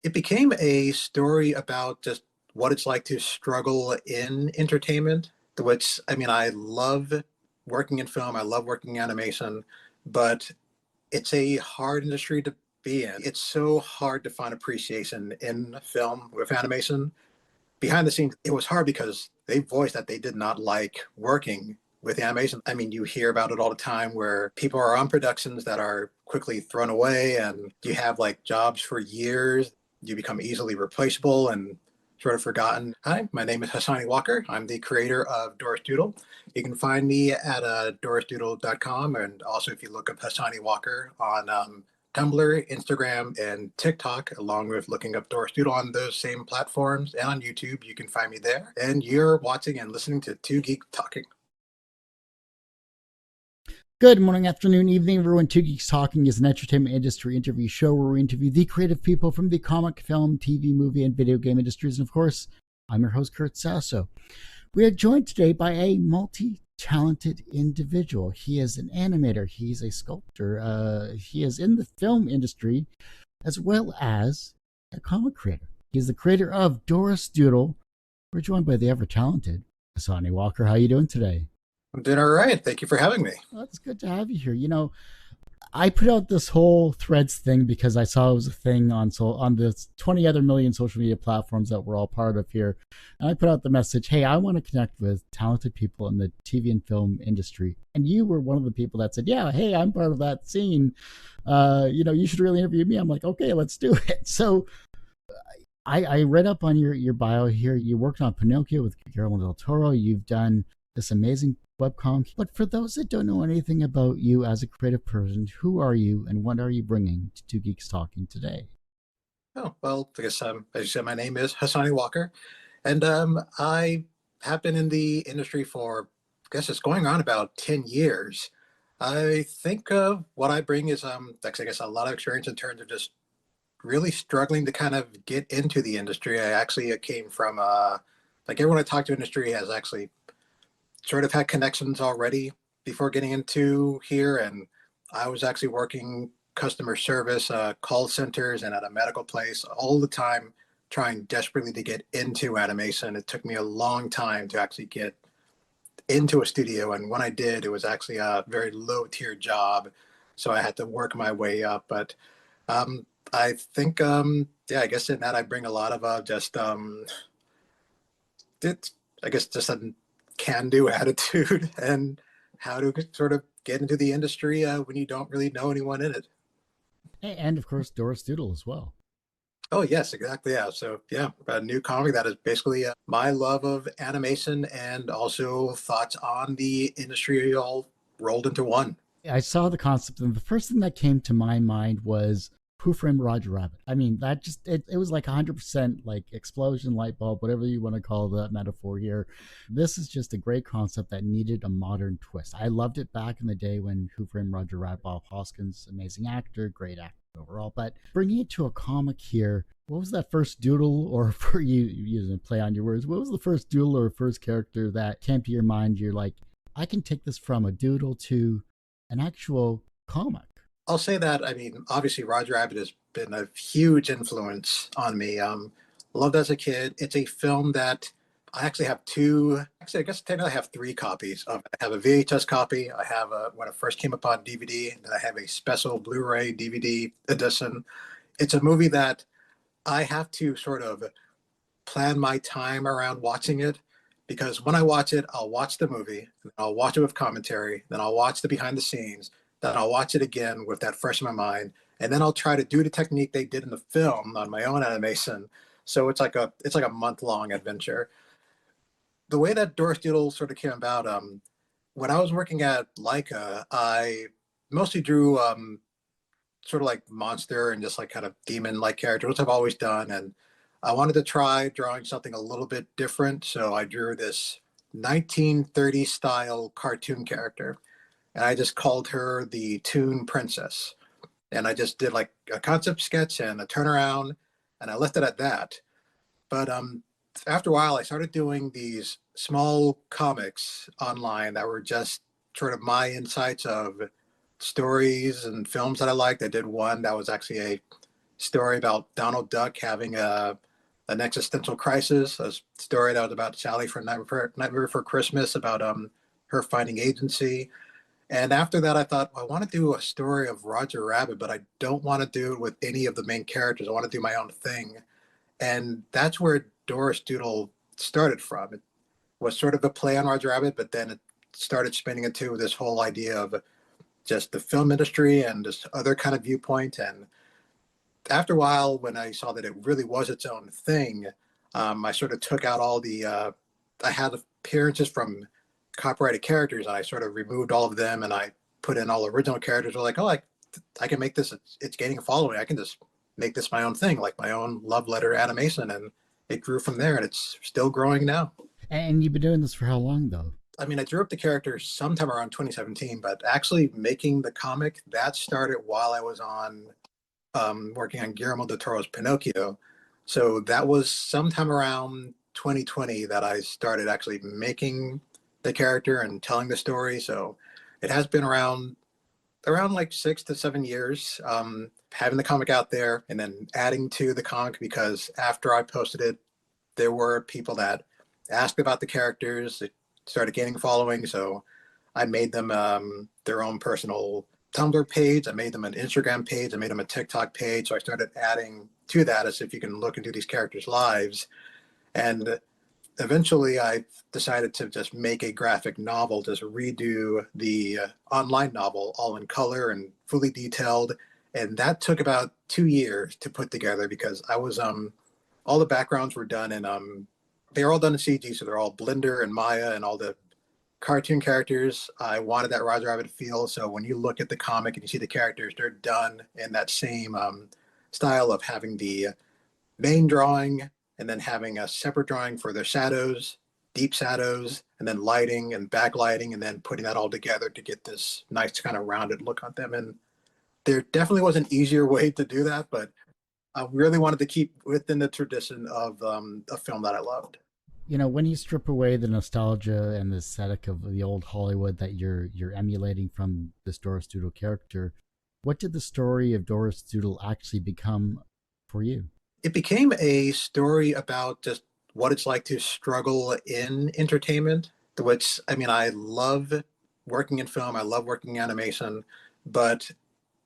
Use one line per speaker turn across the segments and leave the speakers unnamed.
It became a story about just what it's like to struggle in entertainment, which, I mean, I love working in film, I love working in animation, but it's a hard industry to be in. It's so hard to find appreciation in film with animation. Behind the scenes, it was hard because they voiced that they did not like working with animation. I mean, you hear about it all the time where people are on productions that are quickly thrown away, and you have like jobs for years. You become easily replaceable and sort of forgotten. Hi, my name is Hasani Walker. I'm the creator of Doris Doodle. You can find me at dorisdoodle.com. And also, if you look up Hasani Walker on Tumblr, Instagram, and TikTok, along with looking up Doris Doodle on those same platforms and on YouTube, you can find me there. And you're watching and listening to Two Geeks Talking.
Good morning, afternoon, evening, everyone. Two Geeks Talking is an entertainment industry interview show where we interview the creative people from the comic, film, TV, movie, and video game industries. And of course, I'm your host, Kurt Sasso. We are joined today by a multi-talented individual. He is an animator. He's a sculptor. He is in the film industry as well as a comic creator. He's the creator of Doris Doodle. We're joined by the ever-talented Hasani Walker. How are you doing today?
I'm doing all right. Thank you for having me.
Well, it's good to have you here. You know, I put out this whole Threads thing because I saw it was a thing on the 20 other million social media platforms that we're all part of here. And I put out the message, hey, I want to connect with talented people in the TV and film industry. And you were one of the people that said, yeah, hey, I'm part of that scene. You should really interview me. I'm like, okay, let's do it. So I read up on your bio here. You worked on Pinocchio with Guillermo del Toro. You've done this amazing webcomic. But for those that don't know anything about you as a creative person, who are you and what are you bringing to Two Geeks Talking today?
Oh, well, I guess, as you said, my name is Hasani Walker, and I have been in the industry for, I guess it's going on about 10 years. I think what I bring is, actually, I guess, a lot of experience in terms of just really struggling to kind of get into the industry. I actually came from, like everyone I talked to in the industry has actually sort of had connections already before getting into here. And I was actually working customer service, call centers, and at a medical place all the time, trying desperately to get into animation. It took me a long time to actually get into a studio. And when I did, it was actually a very low tier job. So I had to work my way up. But I think, yeah, I guess in that I bring a lot of I guess just a can-do attitude and how to sort of get into the industry when you don't really know anyone in it.
And of course, Doris Doodle as well.
Oh yes, exactly. Yeah. So yeah, a new comic that is basically my love of animation and also thoughts on the industry all rolled into one.
I saw the concept, and the first thing that came to my mind was Who Framed Roger Rabbit. I mean, that just it was like 100% like explosion, light bulb, whatever you want to call that metaphor here. This is just a great concept that needed a modern twist. I loved it back in the day when Who Framed Roger Rabbit, Bob Hoskins, amazing actor, great actor overall. But bringing it to a comic here, what was that first doodle, or for you using a play on your words, what was the first doodle or first character that came to your mind? You're like, I can take this from a doodle to an actual comic.
I'll say that, I mean, obviously Roger Rabbit has been a huge influence on me. Loved as a kid. It's a film that I actually have I guess technically I have three copies of it. I have a VHS copy. I have when it first came up on DVD, and then I have a special Blu-ray DVD edition. It's a movie that I have to sort of plan my time around watching it, because when I watch it, I'll watch the movie, and I'll watch it with commentary, then I'll watch the behind the scenes, then I'll watch it again with that fresh in my mind, and then I'll try to do the technique they did in the film on my own animation. So it's like a month-long adventure. The way that Doris Doodle sort of came about, when I was working at Leica, I mostly drew sort of like monster and just like kind of demon-like characters, which I've always done. And I wanted to try drawing something a little bit different. So I drew this 1930s style cartoon character, and I just called her the Toon Princess. And I just did like a concept sketch and a turnaround, and I left it at that. But after a while, I started doing these small comics online that were just sort of my insights of stories and films that I liked. I did one that was actually a story about Donald Duck having an existential crisis, a story that was about Sally from Nightmare Before Christmas, about her finding agency. And after that, I thought, well, I want to do a story of Roger Rabbit, but I don't want to do it with any of the main characters. I want to do my own thing. And that's where Doris Doodle started from. It was sort of a play on Roger Rabbit, but then it started spinning into this whole idea of just the film industry and just other kind of viewpoint. And after a while, when I saw that it really was its own thing, I sort of took out all I had appearances from copyrighted characters, and I sort of removed all of them, and I put in all original characters. Were like, oh, I can make this. It's gaining a following. I can just make this my own thing, like my own love letter animation, and it grew from there, and it's still growing now.
And you've been doing this for how long, though?
I mean, I drew up the characters sometime around 2017, but actually making the comic that started while I was on working on Guillermo del Toro's Pinocchio. So that was sometime around 2020 that I started actually making the character and telling the story. So it has been around like 6 to 7 years, having the comic out there and then adding to the comic, because after I posted it, there were people that asked about the characters. It started gaining a following. So I made them their own personal Tumblr page. I made them an Instagram page. I made them a TikTok page. So I started adding to that as if you can look into these characters' lives. And eventually I decided to just make a graphic novel, just redo the online novel all in color and fully detailed. And that took about 2 years to put together, because I was all the backgrounds were done in they were all done in CG, so they're all Blender and Maya, and all the cartoon characters. I wanted that Roger Rabbit feel. So when you look at the comic and you see the characters, they're done in that same style of having the main drawing and then having a separate drawing for their shadows, deep shadows, and then lighting and backlighting, and then putting that all together to get this nice kind of rounded look on them. And there definitely was an easier way to do that, but I really wanted to keep within the tradition of a film that I loved.
You know, when you strip away the nostalgia and the aesthetic of the old Hollywood that you're emulating from this Doris Doodle character, what did the story of Doris Doodle actually become for you?
It became a story about just what it's like to struggle in entertainment, which, I mean, I love working in film, I love working in animation, but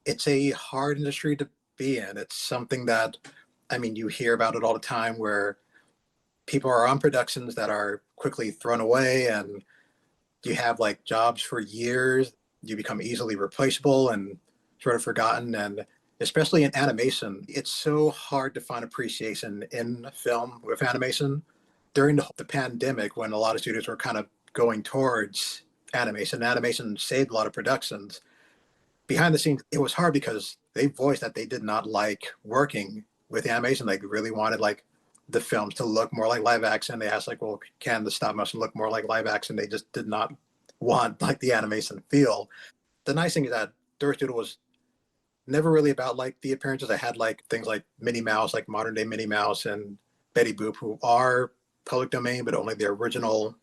it's a hard industry to be in. It's something that, I mean, you hear about it all the time, where people are on productions that are quickly thrown away, and you have like jobs for years. You become easily replaceable and sort of forgotten. And especially in animation, it's so hard to find appreciation in film with animation. During the pandemic, when a lot of studios were kind of going towards animation saved a lot of productions. Behind the scenes, it was hard because they voiced that they did not like working with animation. They really wanted like the films to look more like live action. They asked like, well, can the stop motion look more like live action? They just did not want like the animation feel. The nice thing is that Doris Doodle was never really about like the appearances. I had like things like Minnie Mouse, like modern day Minnie Mouse, and Betty Boop, who are public domain, but only their original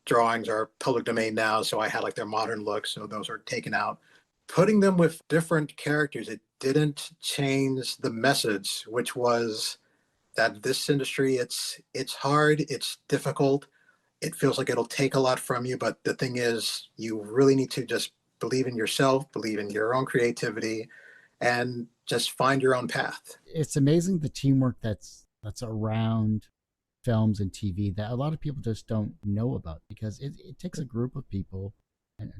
drawings are public domain now. So I had like their modern look. So those are taken out. Putting them with different characters, it didn't change the message, which was that this industry, it's hard, it's difficult, it feels like it'll take a lot from you, but the thing is, you really need to just believe in yourself, believe in your own creativity, and just find your own path.
It's amazing the teamwork that's around films and TV that a lot of people just don't know about, because it takes a group of people, and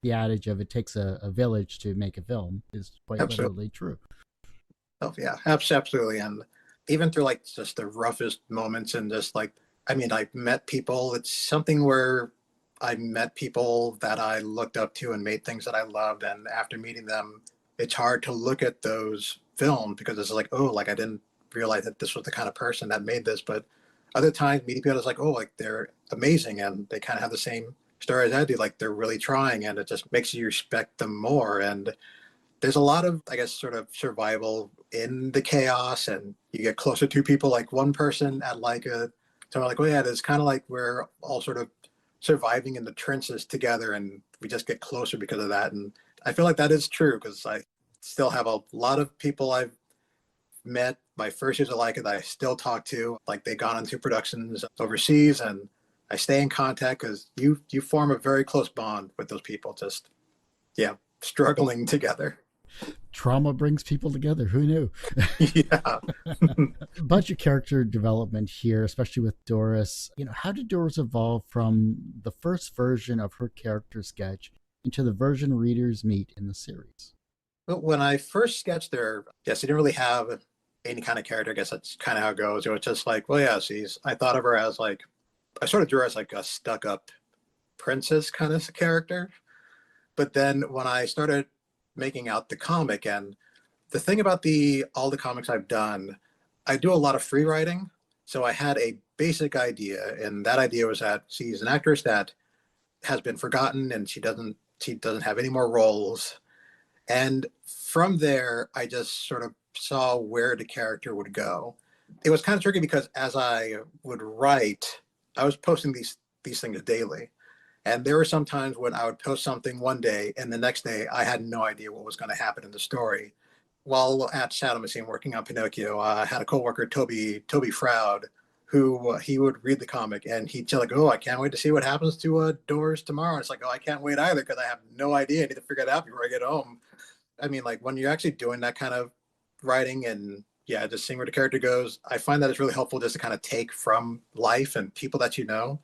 the adage of it takes a village to make a film is quite
Absolutely.
literally true.
Oh, yeah, absolutely. And even through like just the roughest moments, and just like, I mean, I've met people, it's something where I met people that I looked up to and made things that I loved. And after meeting them, it's hard to look at those films because it's like, oh, like I didn't realize that this was the kind of person that made this. But other times meeting people is like, oh, like they're amazing and they kind of have the same story as I do. Like they're really trying, and it just makes you respect them more. And there's a lot of, I guess, sort of survival in the chaos, and you get closer to people. Like one person at like so like, oh yeah, it's kind of like we're all sort of surviving in the trenches together, and we just get closer because of that. And I feel like that is true, because I still have a lot of people I've met my first years of Leica that I still talk to. Like they gone into productions overseas, and I stay in contact because you form a very close bond with those people. Just yeah, struggling together.
Trauma brings people together. Who knew?
Yeah.
About your character development here, especially with Doris, how did Doris evolve from the first version of her character sketch into the version readers meet in the series?
But when I first sketched her, yes, I didn't really have any kind of character. I guess that's kind of how it goes. It was just like, well, yeah, I thought of her as like, I sort of drew her as like a stuck up princess kind of character. But then when I started making out the comic, and the thing about all the comics I've done, I do a lot of free writing. So I had a basic idea, and that idea was that she's an actress that has been forgotten and she doesn't have any more roles. And from there, I just sort of saw where the character would go. It was kind of tricky because as I would write, I was posting these things daily. And there were some times when I would post something one day and the next day I had no idea what was going to happen in the story. While at Shadow Machine working on Pinocchio, I had a coworker, Toby Froud, who he would read the comic and he'd tell like, "Oh, I can't wait to see what happens to Doors tomorrow." And it's like, "Oh, I can't wait either because I have no idea. I need to figure it out before I get home." I mean, like when you're actually doing that kind of writing and yeah, just seeing where the character goes, I find that it's really helpful just to kind of take from life and people that you know.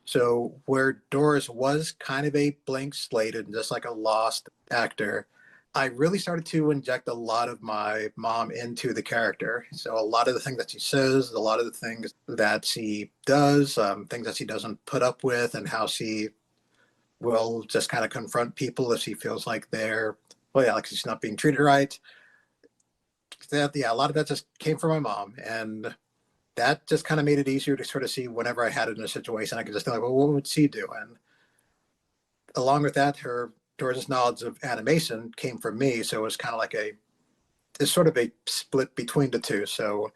So where Doris was kind of a blank slate and just like a lost actor, I really started to inject a lot of my mom into the character. So a lot of the things that she says, a lot of the things that she does, things that she doesn't put up with, and how she will just kind of confront people if she feels like they're, well, yeah, like she's not being treated right. That, yeah, a lot of that just came from my mom. And that just kind of made it easier to sort of see whenever I had it in a situation, I could just think, like, well, what would she do? And along with that, her Doris's knowledge of animation came from me. So it was kind of like it's sort of a split between the two. So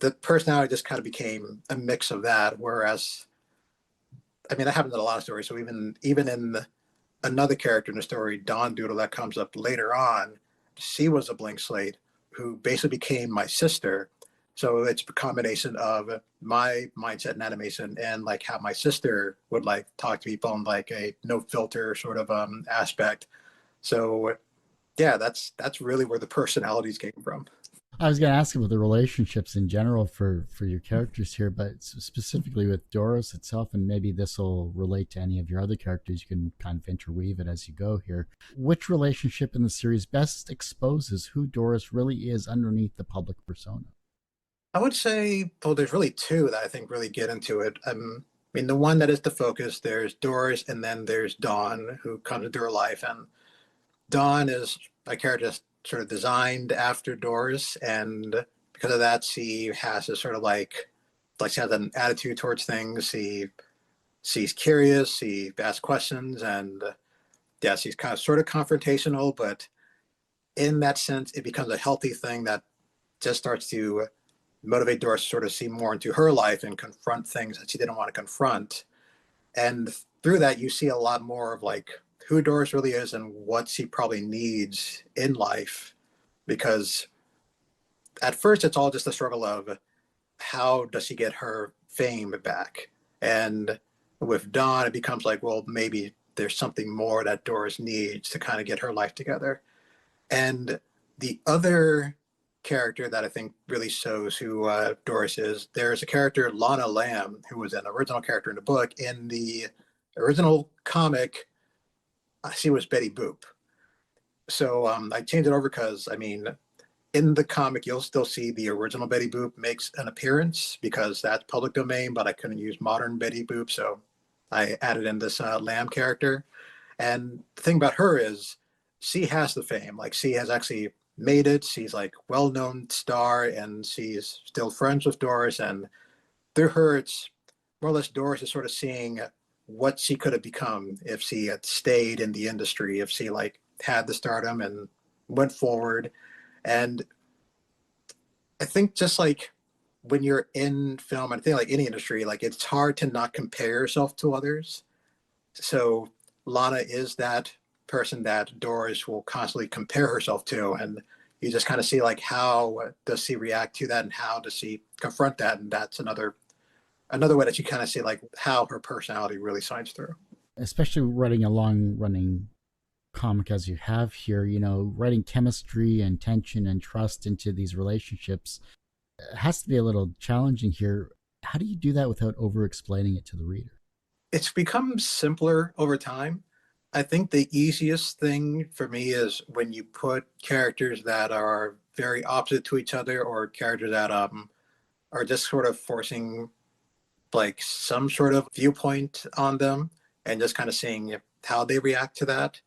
the personality just kind of became a mix of that. Whereas, I mean, that happens in a lot of stories. So even in another character in the story, Dawn Doodle, that comes up later on, she was a blank slate who basically became my sister. So it's a combination of my mindset in animation and like how my sister would like talk to people in like a no filter sort of aspect. So yeah, that's really where the personalities came from.
I was going to ask about the relationships in general for your characters here, but specifically with Doris itself, and maybe this will relate to any of your other characters. You can kind of interweave it as you go here. Which relationship in the series best exposes who Doris really is underneath the public persona?
I would say, well, there's really two that I think really get into it. I mean, the one that is the focus, there's Doris, and then there's Dawn, who comes into her life. And Dawn is a character that's sort of designed after Doris, and because of that, she has this sort of like she has an attitude towards things. She's curious, she asks questions, and yeah, she's kind of sort of confrontational, but in that sense, it becomes a healthy thing that just starts to motivate Doris to sort of see more into her life and confront things that she didn't want to confront. And through that, you see a lot more of like who Doris really is and what she probably needs in life. Because at first, it's all just a struggle of how does she get her fame back? And with Dawn, it becomes like, well, maybe there's something more that Doris needs to kind of get her life together. And the other character that I think really shows who Doris is, there's a character, Lana Lamb, who was an original character in the book. In the original comic, she was Betty Boop. So I changed it over because, I mean, in the comic, you'll still see the original Betty Boop makes an appearance because that's public domain, but I couldn't use modern Betty Boop. So I added in this Lamb character. And the thing about her is she has the fame. Like she has actually made it. She's like well-known star and she's still friends with Doris. And through her, it's more or less Doris is sort of seeing what she could have become if she had stayed in the industry, if she like had the stardom and went forward. And I think just like when you're in film, I think like any industry, like it's hard to not compare yourself to others. So Lana is that person that Doris will constantly compare herself to. And you just kind of see like how does he react to that and how does he confront that, and that's another way that you kind of see like how her personality really shines through.
Especially writing a long running comic as you have here, writing chemistry and tension and trust into these relationships has to be a little challenging here. How do you do that without over explaining it to the reader?
It's become simpler over time. I think the easiest thing for me is when you put characters that are very opposite to each other, or characters that are just sort of forcing like some sort of viewpoint on them, and just kind of seeing how they react to that.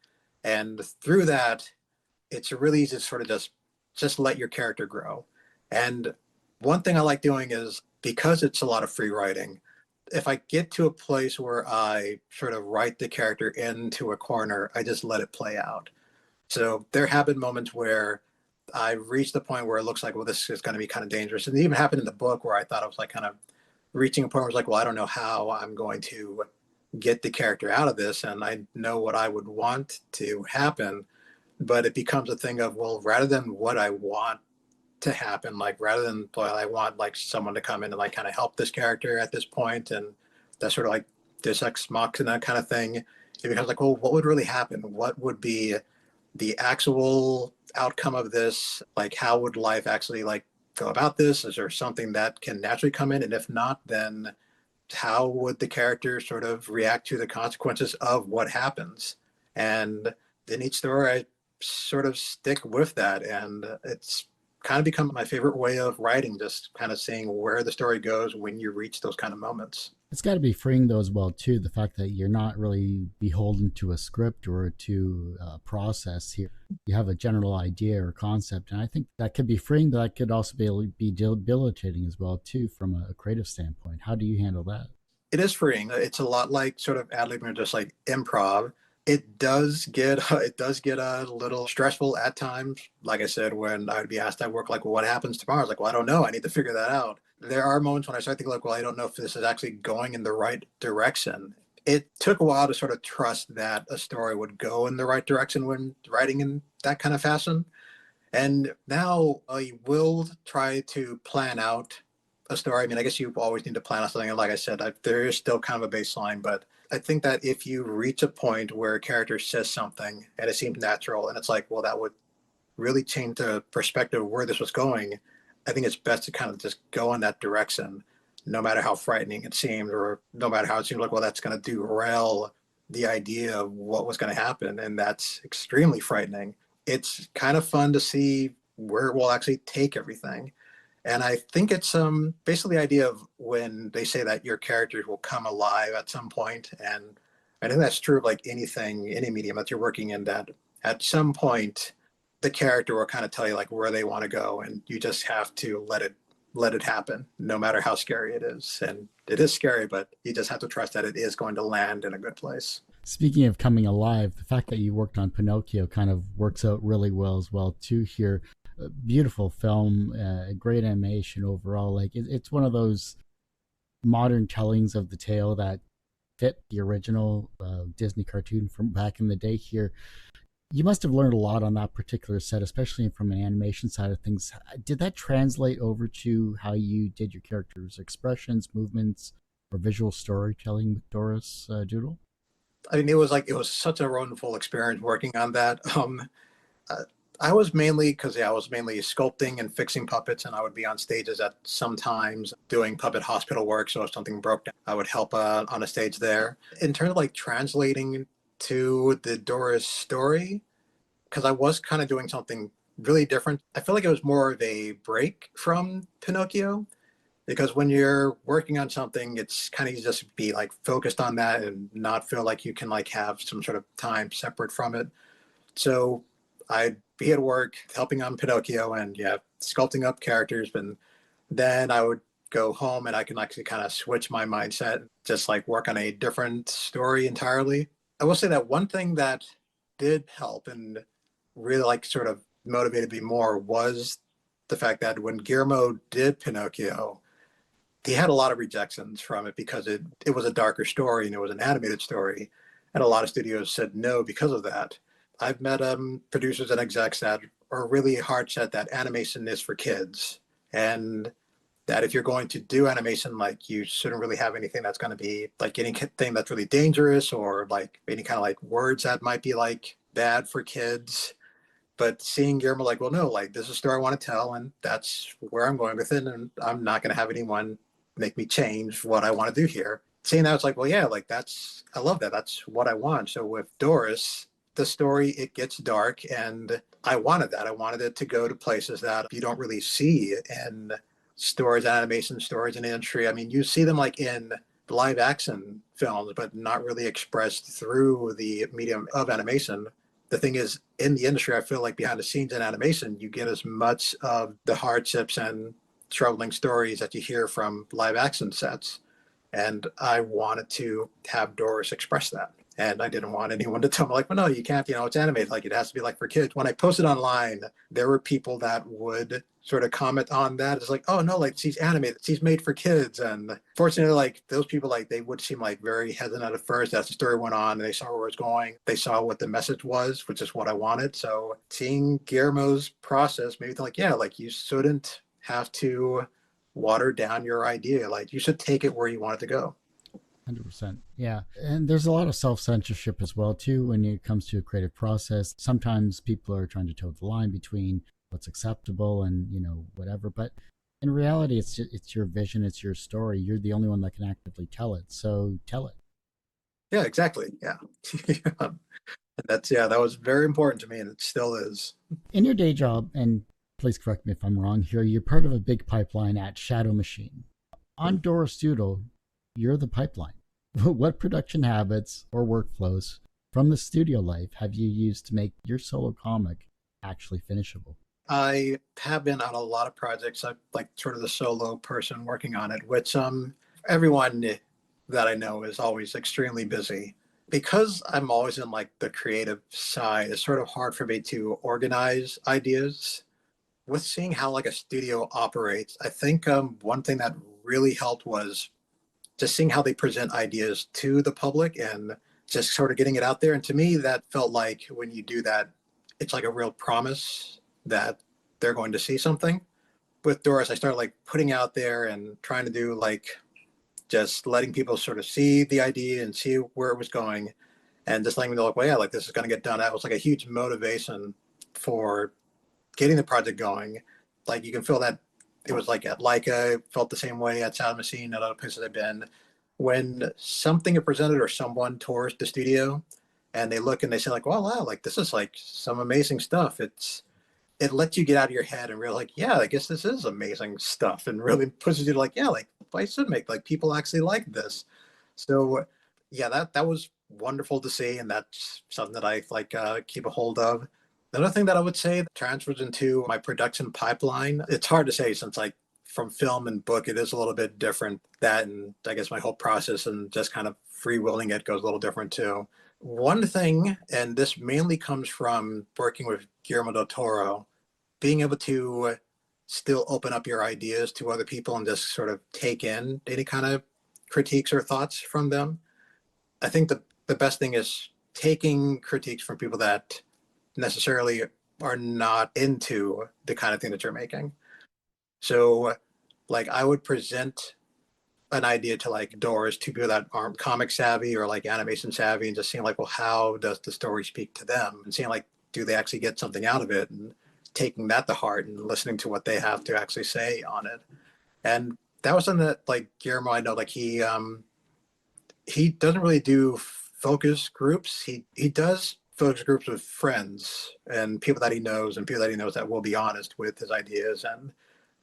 And through that, it's really easy to sort of just let your character grow. And one thing I like doing is, because it's a lot of free writing, if I get to a place where I sort of write the character into a corner, I just let it play out. So there have been moments where I reached the point where it looks like, well, this is going to be kind of dangerous. And it even happened in the book where I thought I was like kind of reaching a point where I was like, well, I don't know how I'm going to get the character out of this. And I know what I would want to happen, but it becomes a thing of, well, rather than what I want to happen, like rather than, well, I want like someone to come in and like kind of help this character at this point, and that's sort of like this ex machina kind of thing. It becomes like, well, what would really happen? What would be the actual outcome of this? Like, how would life actually like go about this? Is there something that can naturally come in? And if not, then how would the character sort of react to the consequences of what happens? And in each story, I sort of stick with that. And it's kind of become my favorite way of writing, just kind of seeing where the story goes when you reach those kind of moments.
It's got to be freeing though as well too. The fact that you're not really beholden to a script or to a process here. You have a general idea or concept, and I think that could be freeing. But that could also be debilitating as well too, from a creative standpoint. How do you handle that?
It is freeing. It's a lot like sort of ad-libbing or just like improv. It does get a little stressful at times. Like I said, when I'd be asked at work, like, well, what happens tomorrow? I was like, well, I don't know. I need to figure that out. There are moments when I start thinking like, well, I don't know if this is actually going in the right direction. It took a while to sort of trust that a story would go in the right direction when writing in that kind of fashion. And now I will try to plan out a story. I mean, I guess you always need to plan out something. And like I said, there is still kind of a baseline, but I think that if you reach a point where a character says something and it seems natural and it's like, well, that would really change the perspective of where this was going, I think it's best to kind of just go in that direction, no matter how frightening it seemed, or no matter how it seems like, well, that's going to derail the idea of what was going to happen. And that's extremely frightening. It's kind of fun to see where it will actually take everything. And I think it's basically the idea of when they say that your characters will come alive at some point. And I think that's true of like anything, any medium that you're working in, that at some point the character will kind of tell you like where they want to go, and you just have to let it happen, no matter how scary it is. And it is scary, but you just have to trust that it is going to land in a good place.
Speaking of coming alive, the fact that you worked on Pinocchio kind of works out really well as well too here. A beautiful film, great animation overall. Like it's one of those modern tellings of the tale that fit the original Disney cartoon from back in the day here. You must have learned a lot on that particular set, especially from an animation side of things. Did that translate over to how you did your characters' expressions, movements, or visual storytelling with Doris Doodle?
I mean, it was such a wonderful experience working on that. Uh, I was mainly because I was mainly sculpting and fixing puppets, and I would be on stages at sometimes doing puppet hospital work. So if something broke down, I would help on a stage there. In terms of like translating to the Doris story, because I was kind of doing something really different. I feel like it was more of a break from Pinocchio, because when you're working on something, it's kind of just be like focused on that and not feel like you can like have some sort of time separate from it. So I'd be at work helping on Pinocchio and yeah, sculpting up characters, and then I would go home and I can actually kind of switch my mindset, just like work on a different story entirely. I will say that one thing that did help and really like sort of motivated me more was the fact that when Guillermo did Pinocchio, he had a lot of rejections from it because it was a darker story and it was an animated story, and a lot of studios said no because of that. I've met producers and execs that are really hard set that animation is for kids, and that if you're going to do animation, like you shouldn't really have anything that's going to be like anything that's really dangerous or like any kind of like words that might be like bad for kids. But seeing Guillermo like, well, no, like this is a story I want to tell, and that's where I'm going with it, and I'm not going to have anyone make me change what I want to do here. Seeing that, it's like, well, yeah, like I love that. That's what I want. So with Doris, the story, it gets dark, and I wanted that. I wanted it to go to places that you don't really see in stories, animation stories, in the industry. I mean, you see them like in live action films, but not really expressed through the medium of animation. The thing is, in the industry, I feel like behind the scenes in animation, you get as much of the hardships and troubling stories that you hear from live action sets. And I wanted to have Doris express that. And I didn't want anyone to tell me like, well, no, you can't, it's animated. Like it has to be like for kids. When I posted online, there were people that would sort of comment on that. It's like, oh no, like she's animated, she's made for kids. And fortunately, like those people, like they would seem like very hesitant at first as the story went on and they saw where it was going. They saw what the message was, which is what I wanted. So seeing Guillermo's process made me think like, yeah, like you shouldn't have to water down your idea. Like you should take it where you want it to go.
100%. Yeah. And there's a lot of self censorship as well, too, when it comes to a creative process. Sometimes people are trying to toe the line between what's acceptable and, whatever. But in reality, it's your vision, it's your story. You're the only one that can actively tell it. So tell it.
Yeah, exactly. Yeah. That was very important to me and it still is.
In your day job, and please correct me if I'm wrong here, you're part of a big pipeline at Shadow Machine. On Doris Doodle, you're the pipeline. What production habits or workflows from the studio life have you used to make your solo comic actually finishable?
I have been on a lot of projects. I'm like sort of the solo person working on it, which everyone that I know is always extremely busy. Because I'm always in like the creative side, it's sort of hard for me to organize ideas. With seeing how like a studio operates, I think one thing that really helped was just seeing how they present ideas to the public and just sort of getting it out there. And to me, that felt like when you do that, it's like a real promise that they're going to see something. With Doris, I started like putting out there and trying to do like just letting people sort of see the idea and see where it was going and just letting me know like, well, yeah, like this is going to get done. That was like a huge motivation for getting the project going. Like you can feel that it was like at Leica, felt the same way at Sound Machine, at other places I've been. When something is presented or someone tours the studio and they look and they say like, well, wow, like this is like some amazing stuff. It lets you get out of your head and really like, yeah, I guess this is amazing stuff, and really pushes you to like, yeah, like I should make like people actually like this. So yeah, that was wonderful to see, and that's something that I like keep a hold of. Another thing that I would say that transfers into my production pipeline, it's hard to say since like from film and book, it is a little bit different. That and I guess my whole process and just kind of freewheeling it goes a little different too. One thing, and this mainly comes from working with Guillermo del Toro, being able to still open up your ideas to other people and just sort of take in any kind of critiques or thoughts from them. I think the best thing is taking critiques from people that necessarily are not into the kind of thing that you're making. So like I would present an idea to like Doris to people that aren't comic savvy or like animation savvy and just seeing like, well, how does the story speak to them and seeing like, do they actually get something out of it and taking that to heart and listening to what they have to actually say on it. And that was something that like Guillermo, I know like he doesn't really do focus groups. He does focus groups with friends and people that he knows and people that he knows that will be honest with his ideas and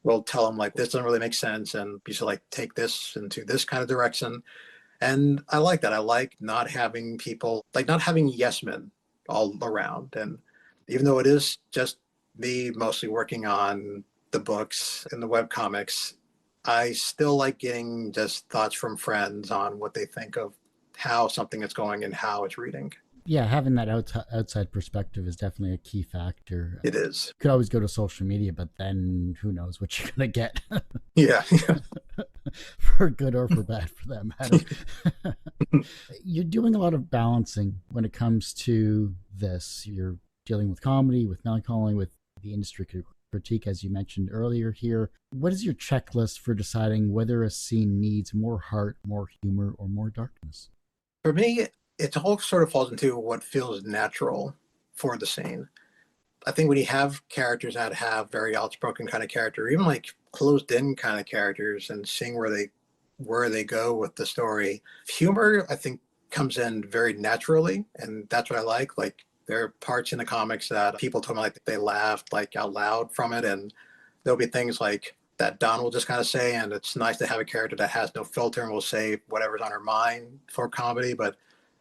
will tell him like this doesn't really make sense and you should like take this into this kind of direction. And I like that. I like not having people like not having yes men all around. And even though it is just me mostly working on the books and the web comics, I still like getting just thoughts from friends on what they think of how something is going and how it's reading.
Yeah, having that outside perspective is definitely a key factor.
It is.
You could always go to social media, but then who knows what you're going to get.
Yeah.
For good or for bad for that matter. You're doing a lot of balancing when it comes to this? You're dealing with comedy, with melancholy, with the industry critique, as you mentioned earlier here. What is your checklist for deciding whether a scene needs more heart, more humor, or more darkness?
For me, it all sort of falls into what feels natural for the scene. I think when you have characters that have very outspoken kind of character, even like closed in kind of characters, and seeing where they go with the story, humor I think comes in very naturally, and that's what I like. Like there are parts in the comics that people told me like they laughed like out loud from it, and there'll be things like that Don will just kind of say, and it's nice to have a character that has no filter and will say whatever's on her mind for comedy, but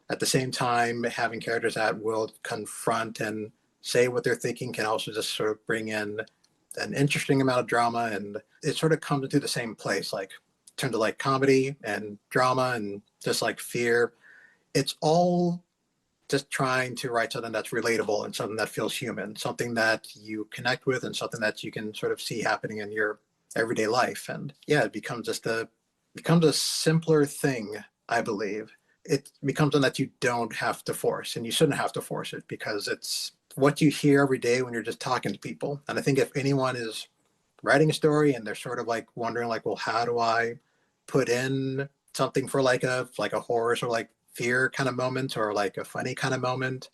at the same time, having characters that will confront and say what they're thinking can also just sort of bring in an interesting amount of drama, and it sort of comes into the same place, like in terms of like comedy and drama and just like fear. It's all just trying to write something that's relatable and something that feels human, something that you connect with, and something that you can sort of see happening in your everyday life. And yeah, it becomes a simpler thing, I believe. It becomes one that you don't have to force, and you shouldn't have to force it because it's what you hear every day when you're just talking to people. And I think if anyone is writing a story and they're sort of like wondering like, well, how do I put in something for like a horror or like fear kind of moment or like a funny kind of moment,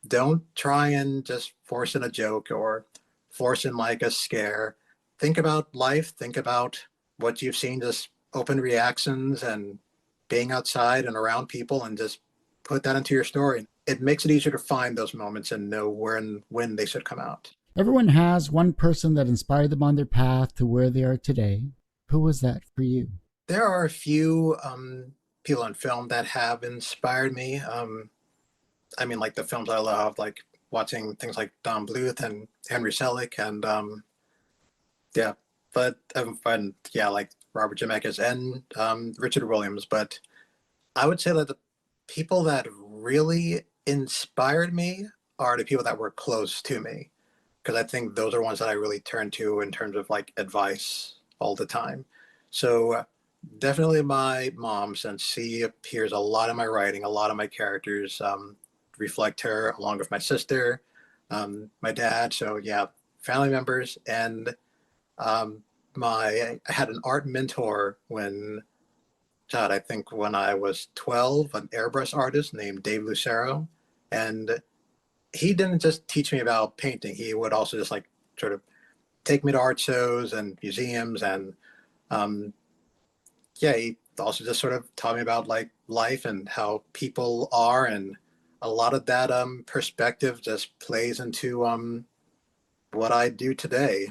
don't try and just force in a joke or force in like a scare. Think about life, think about what you've seen, just open reactions and being outside and around people, and just put that into your story. It makes it easier to find those moments and know where and when they should come out.
Everyone has one person that inspired them on their path to where they are today. Who was that for you?
There are a few people in film that have inspired me. I mean, like the films I love, like watching things like Don Bluth and Henry Selick, and yeah, but yeah, like Robert Zemeckis and Richard Williams. But I would say that the people that really inspired me are the people that were close to me, because I think those are ones that I really turn to in terms of like advice all the time. So definitely my mom, since she appears a lot in my writing, a lot of my characters reflect her, along with my sister, my dad. So yeah, family members, and um, I had an art mentor when, God, I think when I was 12, an airbrush artist named Dave Lucero, and he didn't just teach me about painting. He would also just like sort of take me to art shows and museums, and um, yeah, he also just sort of taught me about like life and how people are, and a lot of that perspective just plays into what I do today.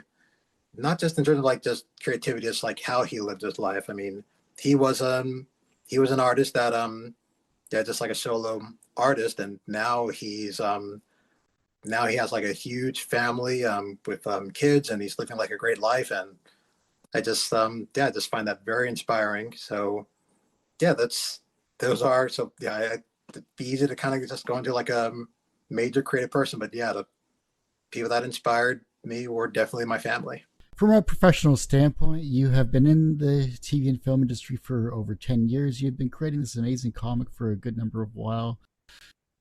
Not just in terms of like just creativity, just like how he lived his life. I mean, he was um he was an artist that yeah, just like a solo artist, and now he has like a huge family with kids, and he's living like a great life. And I just yeah, I just find that very inspiring. So yeah, that's those are so yeah, it'd be easy to kind of just go into like a major creative person, but yeah, the people that inspired me were definitely my family.
From a professional standpoint, you have been in the TV and film industry for over 10 years. You've been creating this amazing comic for a good number of while,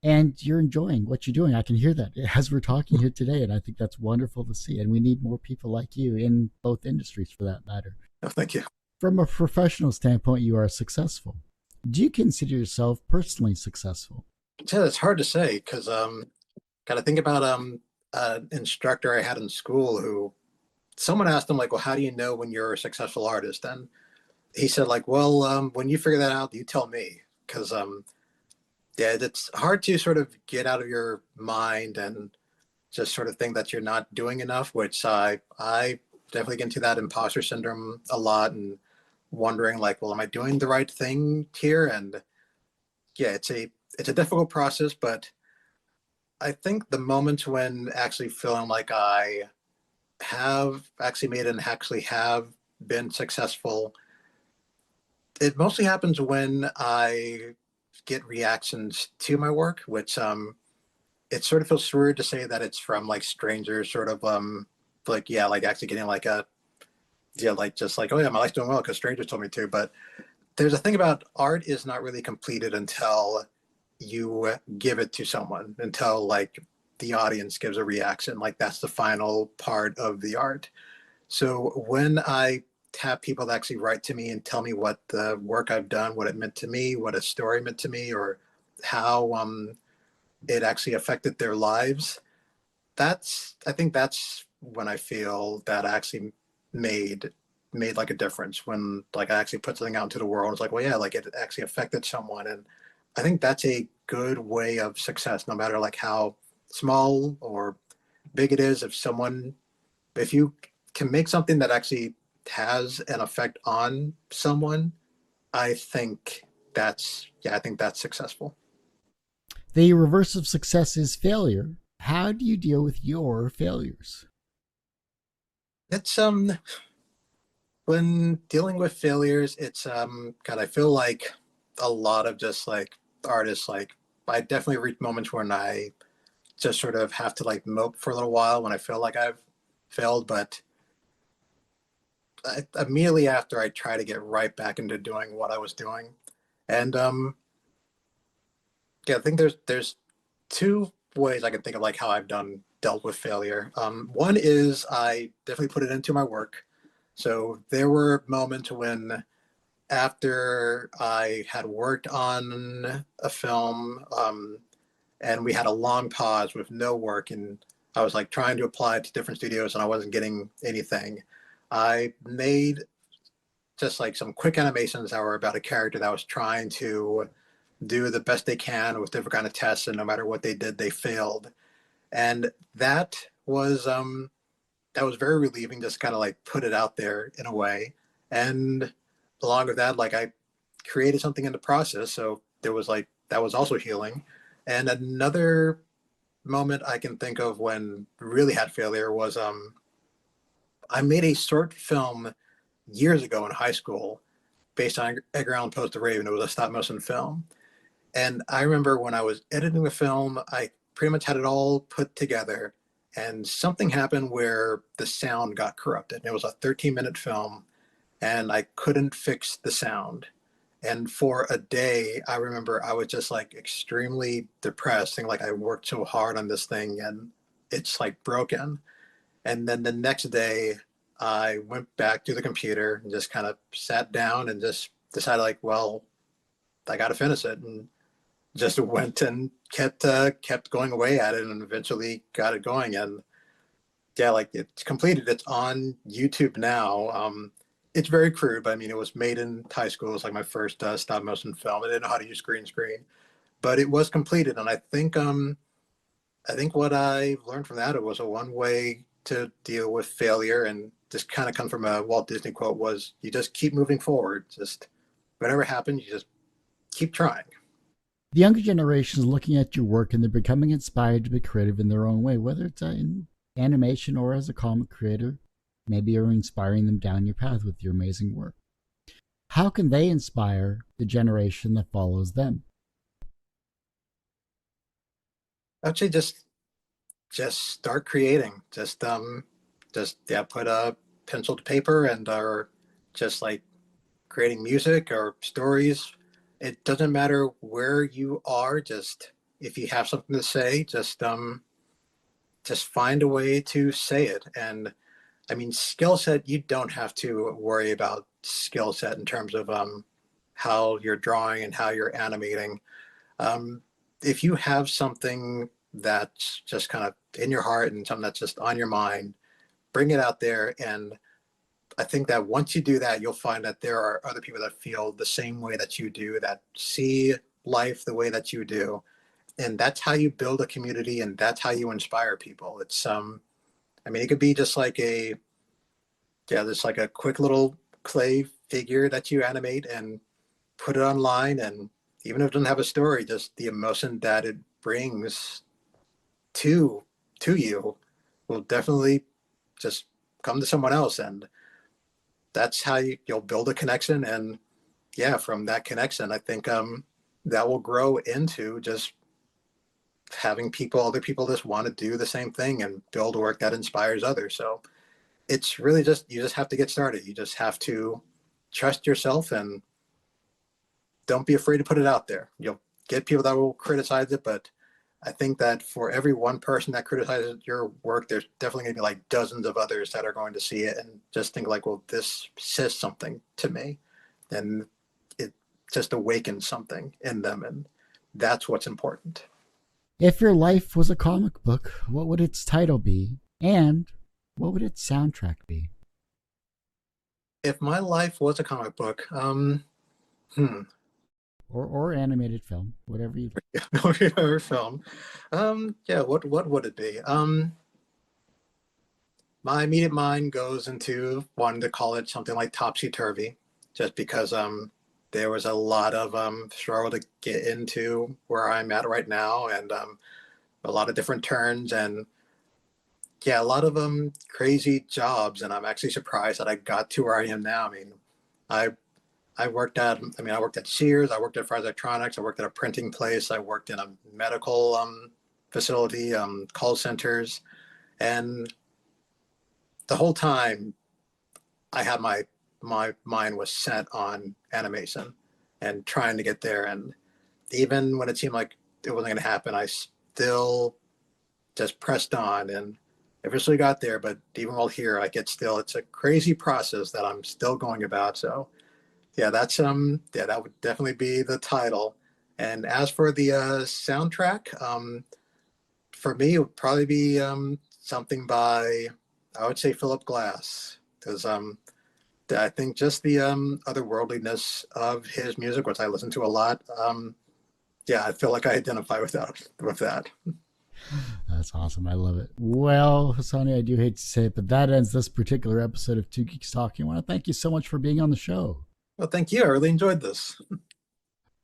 and you're enjoying what you're doing. I can hear that as we're talking here today, and I think that's wonderful to see. And we need more people like you in both industries for that matter.
Oh, thank you.
From a professional standpoint, you are successful. Do you consider yourself personally successful?
Yeah, it's hard to say because got to think about an instructor I had in school who someone asked him like, well, how do you know when you're a successful artist? And he said like, well, when you figure that out, you tell me, because yeah, it's hard to sort of get out of your mind and just sort of think that you're not doing enough, which I definitely get into that imposter syndrome a lot, and wondering like, well, am I doing the right thing here? And yeah, it's a difficult process, but I think the moments when actually feeling like I have actually made it and actually have been successful, it mostly happens when I get reactions to my work, which it sort of feels weird to say that it's from like strangers, sort of like yeah, like actually getting like a yeah, like just like, oh yeah, my life's doing well because strangers told me to. But there's a thing about art is not really completed until you give it to someone until like the audience gives a reaction. Like that's the final part of the art. So when I have people that actually write to me and tell me what the work I've done, what it meant to me, what a story meant to me, or how it actually affected their lives, I think that's when I feel that I actually made like a difference, when like I actually put something out into the world. It's like, well, yeah, like it actually affected someone. And I think that's a good way of success, no matter like how small or big it is. If you can make something that actually has an effect on someone, I think I think that's successful.
The reverse of success is failure. How do you deal with your failures?
It's when dealing with failures, it's God, I feel like a lot of just like artists, like I definitely reach moments when I just sort of have to like mope for a little while when I feel like I've failed. But immediately after, I try to get right back into doing what I was doing. And yeah, I think there's two ways I can think of like how I've done dealt with failure. One is I definitely put it into my work. So there were moments when, after I had worked on a film, and we had a long pause with no work, and I was like trying to apply to different studios and I wasn't getting anything. I made just like some quick animations that were about a character that was trying to do the best they can with different kind of tests, and no matter what they did, they failed. And that was very relieving, just kind of like put it out there in a way. And along with that, like I created something in the process. So there was like, that was also healing. And another moment I can think of when really had failure was I made a short film years ago in high school based on Edgar Allan Poe's The Raven. It was a stop motion film. And I remember when I was editing the film, I pretty much had it all put together. And something happened where the sound got corrupted. It was a 13-minute film, and I couldn't fix the sound. And for a day, I remember I was just like extremely depressed, and like I worked so hard on this thing and it's like broken. And then the next day, I went back to the computer and just kind of sat down and just decided, like, well, I got to finish it. And just went and kept going away at it, and eventually got it going. And yeah, like it's completed. It's on YouTube now. It's very crude, but I mean, it was made in high school. It's like my first stop motion film. I didn't know how to use green screen, but it was completed. And I think what I learned from that, it was a one way to deal with failure, and just kind of come from a Walt Disney quote, was you just keep moving forward. Just whatever happens, you just keep trying.
The younger generation is looking at your work and they're becoming inspired to be creative in their own way, whether it's in animation or as a comic creator. Maybe you're inspiring them down your path with your amazing work. How can they inspire the generation that follows them?
Actually, just start creating. Just yeah, put a pencil to paper and or just like creating music or stories. It doesn't matter where you are. Just if you have something to say, just find a way to say it. And I mean, skill set, you don't have to worry about skill set in terms of how you're drawing and how you're animating. Um, if you have something that's just kind of in your heart and something that's just on your mind, bring it out there. And I think that once you do that, you'll find that there are other people that feel the same way that you do, that see life the way that you do. And that's how you build a community, and that's how you inspire people. I mean, it could be just like just like a quick little clay figure that you animate and put it online. And even if it doesn't have a story, just the emotion that it brings to you will definitely just come to someone else. And that's how you'll build a connection. And yeah, from that connection, I think that will grow into just having other people just want to do the same thing and build work that inspires others. So it's really just, you just have to get started. You just have to trust yourself and don't be afraid to put it out there. get people that will criticize it, but I think that for every one person that criticizes your work, there's definitely going to be like dozens of others that are going to see it and just think like, well, this says something to me. And it just awakens something in them. And that's what's important.
If your life was a comic book, what would its title be? And what would its soundtrack be?
If my life was a comic book, hmm,
Or animated film, whatever you
or film, yeah, what would it be? My immediate mind goes into wanting to call it something like Topsy Turvy, just because there was a lot of struggle to get into where I'm at right now, and a lot of different turns, and yeah, a lot of crazy jobs, and I'm actually surprised that I got to where I am now. I mean, I I worked at Sears, I worked at Fry's Electronics, I worked at a printing place, I worked in a medical facility, call centers, and the whole time I had my mind was set on animation and trying to get there. And even when it seemed like it wasn't going to happen, I still just pressed on and eventually got there. But even while here, it's a crazy process that I'm still going about. So yeah, that would definitely be the title. And as for the soundtrack, for me, it would probably be something by, I would say, Philip Glass, because I think just the otherworldliness of his music, which I listen to a lot, yeah, I feel like I identify with that.
That's awesome. I love it. Well, Hasani, I do hate to say it, but that ends this particular episode of Two Geeks Talking. I want to thank you so much for being on the show.
Well, thank you. I really enjoyed this.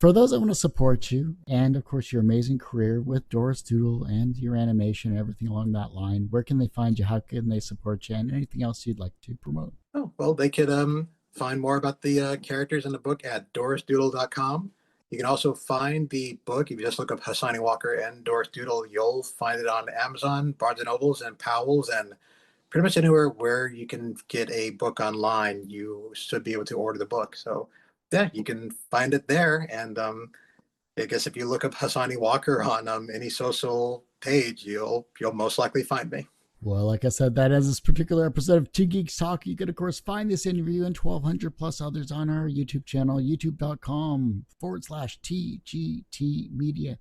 For those that want to support you, and of course your amazing career with Doris Doodle and your animation and everything along that line, where can they find you? How can they support you? And anything else you'd like to promote?
Oh, well, they could find more about the characters in the book at dorisdoodle.com. You can also find the book, if you just look up Hasani Walker and Doris Doodle, you'll find it on Amazon, Barnes& and Nobles, and Powell's, and pretty much anywhere where you can get a book online, you should be able to order the book. So yeah, you can find it there. And I guess if you look up Hasani Walker on any social page, you'll most likely find me.
Well, like I said, that is this particular episode of Two Geeks Talk. You could, of course, find this interview and 1,200 plus others on our YouTube channel, youtube.com/TGT Media.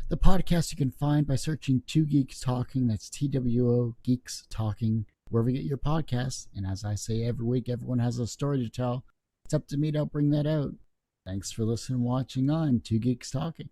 The podcast you can find by searching Two Geeks Talking. That's TWO Geeks Talking, wherever you get your podcasts. And as I say every week, everyone has a story to tell. It's up to me to help bring that out. Thanks for listening and watching on Two Geeks Talking.